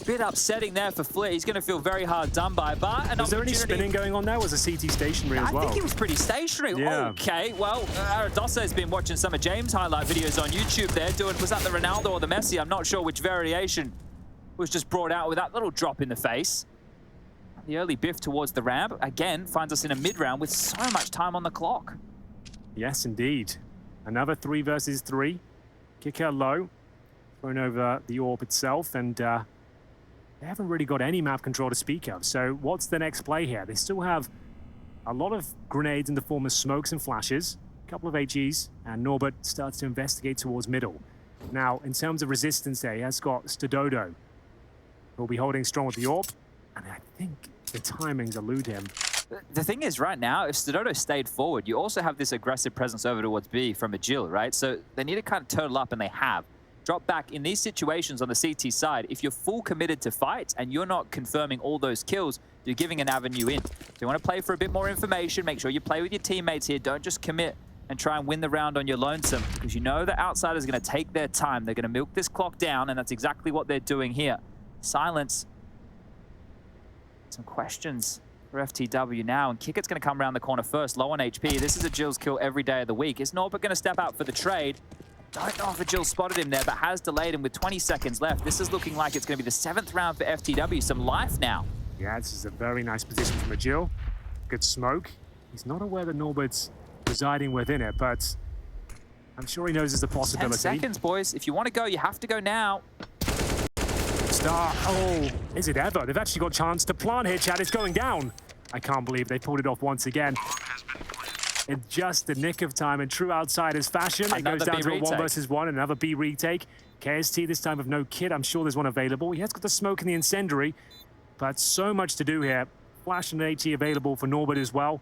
bit upsetting there for Flit. He's going to feel very hard done by, but was there any spinning going on there? Was a CT stationary as well? I think he was pretty stationary. Yeah. Okay, well, Aradosa has been watching some of James' highlight videos on YouTube there, was that the Ronaldo or the Messi? I'm not sure which variation was just brought out with that little drop in the face. The early biff towards the ramp, again, finds us in a mid-round with so much time on the clock. Yes, indeed. Another 3 versus 3. Kicker low, thrown over the orb itself, and they haven't really got any map control to speak of. So what's the next play here? They still have a lot of grenades in the form of smokes and flashes, a couple of HEs, and Norbert starts to investigate towards middle. Now, in terms of resistance there, he has got Stododo, who will be holding strong with the orb, and I think the timings elude him. The thing is, right now, if Stododo stayed forward, you also have this aggressive presence over towards B from Agil, right? So they need to kind of turtle up, and they have. Drop back in these situations on the CT side. If you're full committed to fights and you're not confirming all those kills, you're giving an avenue in. So you want to play for a bit more information, make sure you play with your teammates here. Don't just commit and try and win the round on your lonesome, because you know the outsiders are going to take their time. They're going to milk this clock down, and that's exactly what they're doing here. Silence. Some questions for FTW now, and Kickett's going to come around the corner first, low on HP. This is Agil's kill every day of the week. Is Norbert going to step out for the trade? Don't know if Agil spotted him there, but has delayed him with 20 seconds left. This is looking like it's going to be the 7th round for FTW. Some life now. Yeah, this is a very nice position from Agil. Good smoke. He's not aware that Norbert's residing within it, but I'm sure he knows there's a possibility. 10 seconds, boys. If you want to go, you have to go now. Star. Oh, is it ever? They've actually got a chance to plant here, Chad. It's going down. I can't believe they pulled it off once again. In just the nick of time, in true Outsiders fashion, it goes down to a 1 versus 1, another B retake. KST this time with no kit. I'm sure there's one available. He has got the smoke and the incendiary, but so much to do here. Flash and HE available for Norbert as well,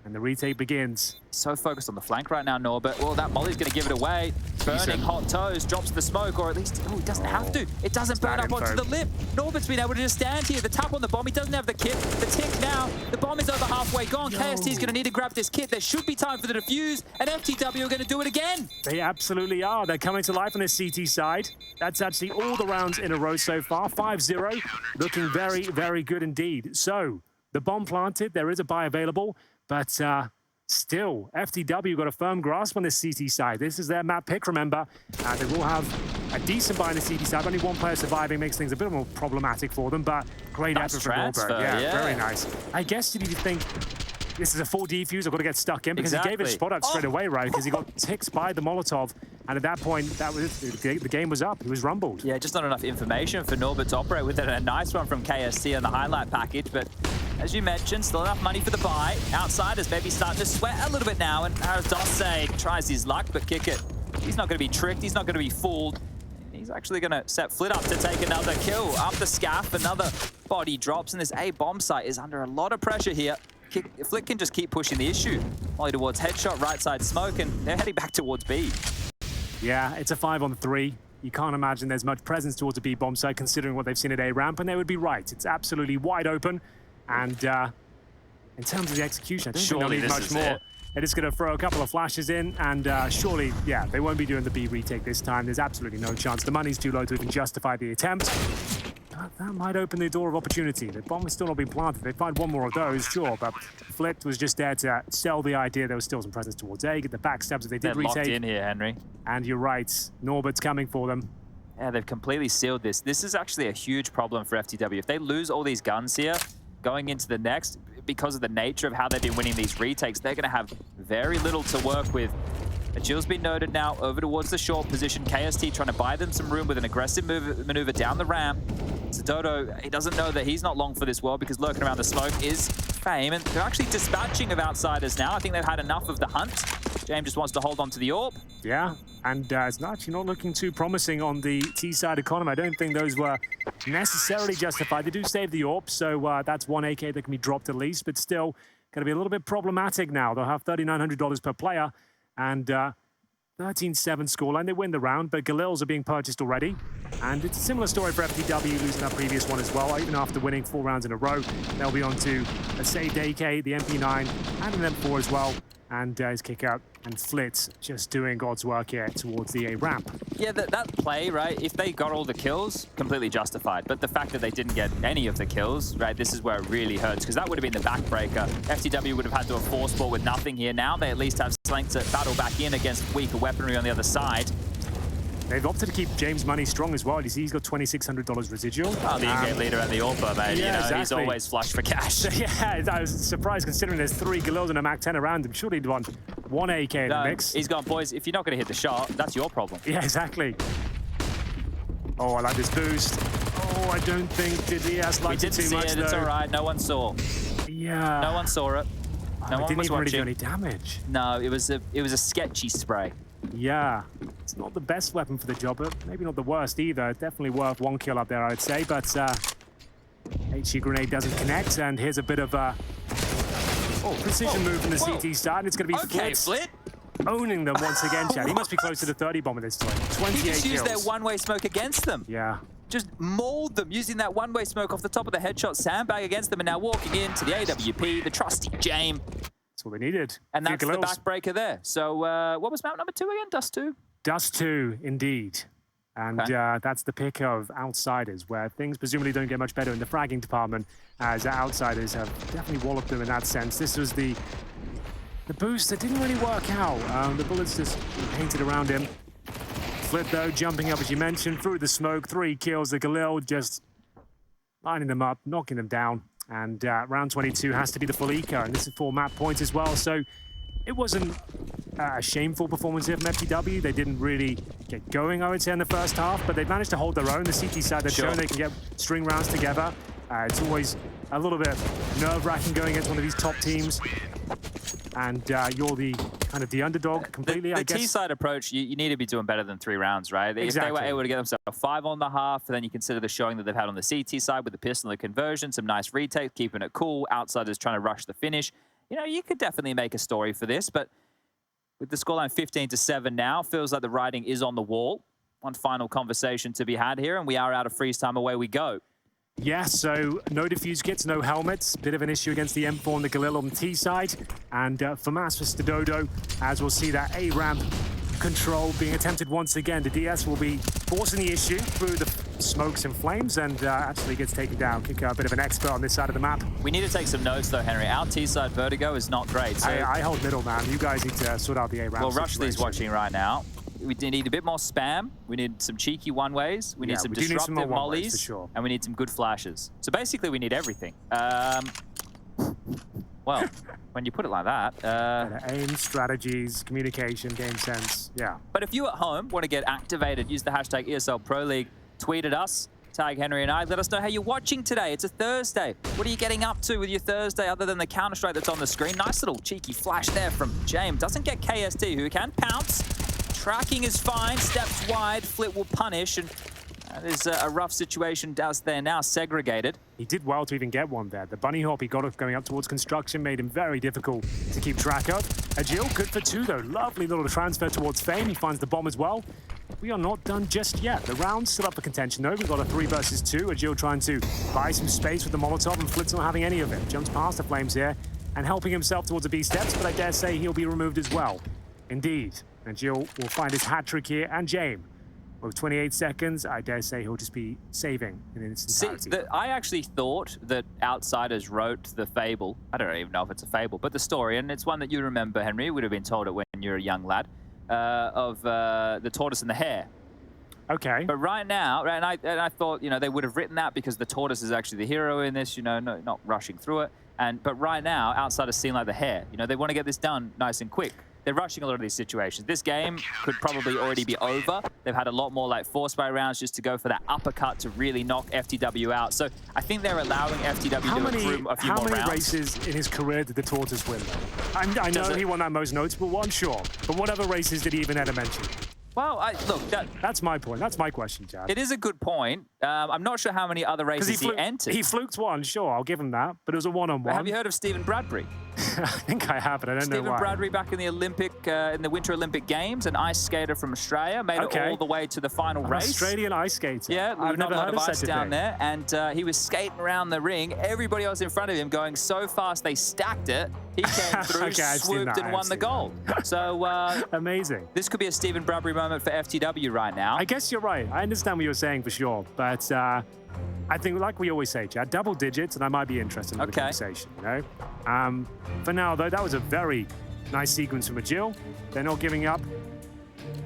and the retake begins. So focused on the flank right now, Norbert. Well, that molly's going to give it away. Burning hot toes, drops the smoke, or at least, he doesn't have to. It doesn't burn up onto the lip. Norbert's been able to just stand here. The tap on the bomb, he doesn't have the kit. The tick now, the bomb is over halfway gone. KST's going to need to grab this kit. There should be time for the defuse, and FTW are going to do it again. They absolutely are. They're coming to life on the CT side. That's actually all the rounds in a row so far. 5-0, looking very, very good indeed. So, the bomb planted, there is a buy available, but still, FTW got a firm grasp on this CT side. This is their map pick, remember. They will have a decent buy on the CT side. Only one player surviving makes things a bit more problematic for them, but great effort from Norbert. Yeah, very nice. I guess, did you think this is a full defuse? I've got to get stuck in, because he gave his spot up straight away, right? Because he got ticked by the Molotov, and at that point, that was it. The game was up. He was rumbled. Yeah, just not enough information for Norbert to operate with it. A nice one from KST on the highlight package, but as you mentioned, still enough money for the buy. Outsiders maybe starting to sweat a little bit now, and Aradosse tries his luck, but Kickett, he's not going to be tricked, he's not going to be fooled. He's actually going to set Flit up to take another kill. Up the scaff, another body drops, and this A bomb site is under a lot of pressure here. Flick can just keep pushing the issue. Molly towards headshot, right side smoke, and they're heading back towards B. Yeah, it's a 5-on-3. You can't imagine there's much presence towards a B bomb site considering what they've seen at A ramp, and they would be right. It's absolutely wide open, and in terms of the execution, I don't think they'll need much more. They're just going to throw a couple of flashes in, and surely, yeah, they won't be doing the B retake this time. There's absolutely no chance. The money's too low to even justify the attempt. But that might open the door of opportunity. The bomb has still not been planted. They find one more of those, sure, but Flipped was just there to sell the idea there was still some presence towards A, get the backstabs if they did retake. They're locked in here, Henry. And you're right, Norbert's coming for them. Yeah, they've completely sealed this. This is actually a huge problem for FTW. If they lose all these guns here, going into the next, because of the nature of how they've been winning these retakes, they're going to have very little to work with. Agil's been noted now over towards the short position. KST trying to buy them some room with an aggressive maneuver down the ramp. Dodo, he doesn't know that he's not long for this world because lurking around the smoke is Fame. And they're actually dispatching of outsiders now. I think they've had enough of the hunt. James just wants to hold on to the AWP. Yeah, and it's actually not looking too promising on the T-side economy. I don't think those were necessarily justified. They do save the AWP, so that's one AK that can be dropped at least, but still going to be a little bit problematic now. They'll have $3,900 per player, and 13-7 scoreline. They win the round, but Galils are being purchased already. And it's a similar story for FTW, losing that previous one as well. Even after winning 4 rounds in a row, they'll be on to a saved AK, the MP9, and an M4 as well. And his kick out and Flitz just doing God's work here towards the A ramp. Yeah, that play, right? If they got all the kills, completely justified. But the fact that they didn't get any of the kills, right? This is where it really hurts because that would have been the backbreaker. FTW would have had to have force ball with nothing here. Now they at least have strength to battle back in against weaker weaponry on the other side. They've opted to keep James' money strong as well. You see, he's got $2,600 residual. Oh, the in-game leader at the AWP, mate. Yeah, you know, exactly. He's always flush for cash. Yeah, I was surprised considering there's 3 Galils and a Mac 10 around him. Surely he'd want 1 AK in the mix. He's gone, boys, if you're not going to hit the shot, that's your problem. Yeah, exactly. Oh, I like this boost. Oh, I don't think did ES like it too much, though. It's all right. No one saw. Yeah. No one saw it. No one didn't was even really watching. do any damage. No, it was a sketchy spray. Yeah, it's not the best weapon for the job, but maybe not the worst either. Definitely worth 1 kill up there, I would say, but HE grenade doesn't connect, and here's a bit of a precision move from the CT side, and it's going to be Flit owning them once again, Chad. He must be close to the 30 bomb at this time. 28 He just kills. used their one-way smoke against them. Yeah. Just mauled them using that one-way smoke off the top of the headshot, sandbag against them, and now walking into the AWP, the trusty James. That's all they needed. And that's the backbreaker there. So what was map number 2 again? Dust 2? Dust 2, indeed. And that's the pick of Outsiders, where things presumably don't get much better in the fragging department, as Outsiders have definitely walloped them in that sense. This was the boost that didn't really work out. The bullets just painted around him. Flip, though, jumping up, as you mentioned, through the smoke. 3 kills. The Galil just lining them up, knocking them down. And round 22 has to be the full eco, and this is 4 map points as well. So it wasn't a shameful performance here from FTW. They didn't really get going, I would say, in the first half, but they managed to hold their own. The CT side, they've shown they can get string rounds together. It's always a little bit nerve-wracking going against one of these top teams. And you're the kind of the underdog completely, I guess. The T-side approach, you need to be doing better than 3 rounds, right? Exactly. If they were able to get themselves a 5 on the half, then you consider the showing that they've had on the CT side with the pistol and the conversion, some nice retakes, keeping it cool, outsiders trying to rush the finish. You know, you could definitely make a story for this, but with the scoreline 15-7 now, feels like the writing is on the wall. One final conversation to be had here, and we are out of freeze time. Away we go. Yeah, so no defuse kits, no helmets. Bit of an issue against the M4 and the Galil on the T side. And FAMAS for Dodo, as we'll see that A-ramp control being attempted once again. The DS will be forcing the issue through the smokes and flames, and actually gets taken down. Kick a bit of an expert on this side of the map. We need to take some notes, though, Henry. Our T-side Vertigo is not great. So I hold middle, man. You guys need to sort out the A-ramp. Well, Rushley's watching right now. We need a bit more spam. We need some cheeky one-ways. We need some disruptive mollies. Sure. And we need some good flashes. So basically, we need everything. Well, when you put it like that... aim, strategies, communication, game sense, yeah. But if you at home want to get activated, use the hashtag ESL Pro League, tweet at us, tag Henry and I, let us know how you're watching today. It's a Thursday. What are you getting up to with your Thursday other than the Counter-Strike that's on the screen? Nice little cheeky flash there from James. Doesn't get KST, who can pounce. Tracking is fine, steps wide, Flit will punish, and That is a rough situation as they're now segregated. He did well to even get one there. The bunny hop he got off going up towards construction made him very difficult to keep track of. Agil, good for 2 though. Lovely little transfer towards Fame. He finds the bomb as well. We are not done just yet. The round's still up for contention though. We've got a 3 versus 2. Agil trying to buy some space with the Molotov, and Flit's not having any of it. Jumps past the flames here and helping himself towards the B steps, but I dare say he'll be removed as well. Indeed. Agil will find his hat trick here, and James. With 28 seconds, I dare say he'll just be saving in its entirety. See, I actually thought that Outsiders wrote the fable. I don't even know if it's a fable, but the story, and it's one that you remember, Henry. You would have been told it when you're a young lad, of the tortoise and the hare. Okay. But right now, and I thought, you know, they would have written that because the tortoise is actually the hero in this, you know, not rushing through it. But right now, Outsiders seem like the hare. You know, they want to get this done nice and quick. They're rushing a lot of these situations. This game could probably already be over. They've had a lot more like force by rounds just to go for that uppercut to really knock FTW out. So I think they're allowing FTW to accrue a few more rounds. How many races in his career did the tortoise win? I know he won that most notable one, sure. But what other races did he even ever mention? Well, look, that's my point. That's my question, Chad. It is a good point. I'm not sure how many other races he entered. He fluked one, sure, I'll give him that. But it was a one-on-one. Have you heard of Stephen Bradbury? I think I have, but I don't know why. Stephen Bradbury back in the in the Winter Olympic Games, an ice skater from Australia, made it all the way to the final race. Australian ice skater. Yeah, I've never heard of ice down there, and he was skating around the ring. Everybody else in front of him going so fast they stacked it. He came through, swooped, and won the gold. So amazing. This could be a Stephen Bradbury moment for FTW right now. I guess you're right. I understand what you're saying for sure, but I think, like we always say, Chad, double digits, and I might be interested in the conversation, you know? For now, though, that was a very nice sequence from Agil. They're not giving up.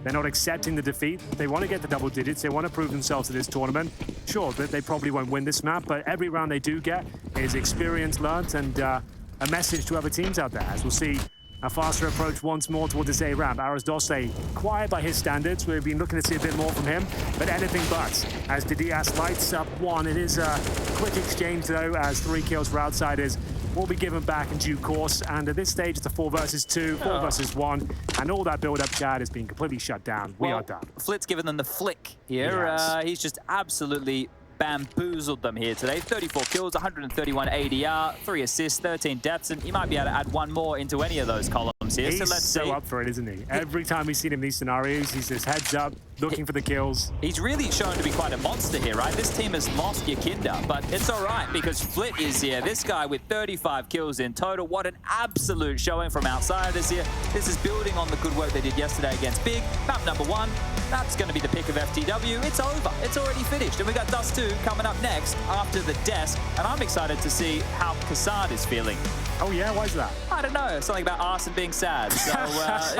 They're not accepting the defeat. They want to get the double digits. They want to prove themselves in this tournament. Sure, they probably won't win this map, but every round they do get is experience learned and a message to other teams out there, as we'll see a faster approach once more toward this A ramp. Aras Dosse, quiet by his standards. We've been looking to see a bit more from him, but anything but. As Didias lights up 1. It is a quick exchange, though, as 3 kills for Outsiders will be given back in due course. And at this stage, it's a 4 versus 2, 4 versus 1, and all that build-up, Chad, has been completely shut down. We are done. Flit's given them the flick here. He's just absolutely bamboozled them here today. 34 kills, 131 ADR, 3 assists, 13 deaths, and you might be able to add 1 more into any of those columns here. He's so let's see. Up for it, isn't he? Every time we've seen him in these scenarios, he's just heads up, looking for the kills. He's really shown to be quite a monster here, right? This team has lost Yakinda, but it's all right because Flit is here. This guy with 35 kills in total. What an absolute showing from Outsiders here. This is building on the good work they did yesterday against Big. Map number 1, that's going to be the pick of FTW. It's over. It's already finished. And we got Dust 2 coming up next after the desk. And I'm excited to see how Kassad is feeling. Oh, yeah? Why is that? I don't know. Something about arse and being sad. So,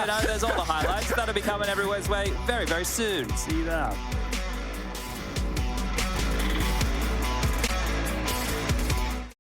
you know, there's all the highlights. That'll be coming everywhere's way very, very soon. See that.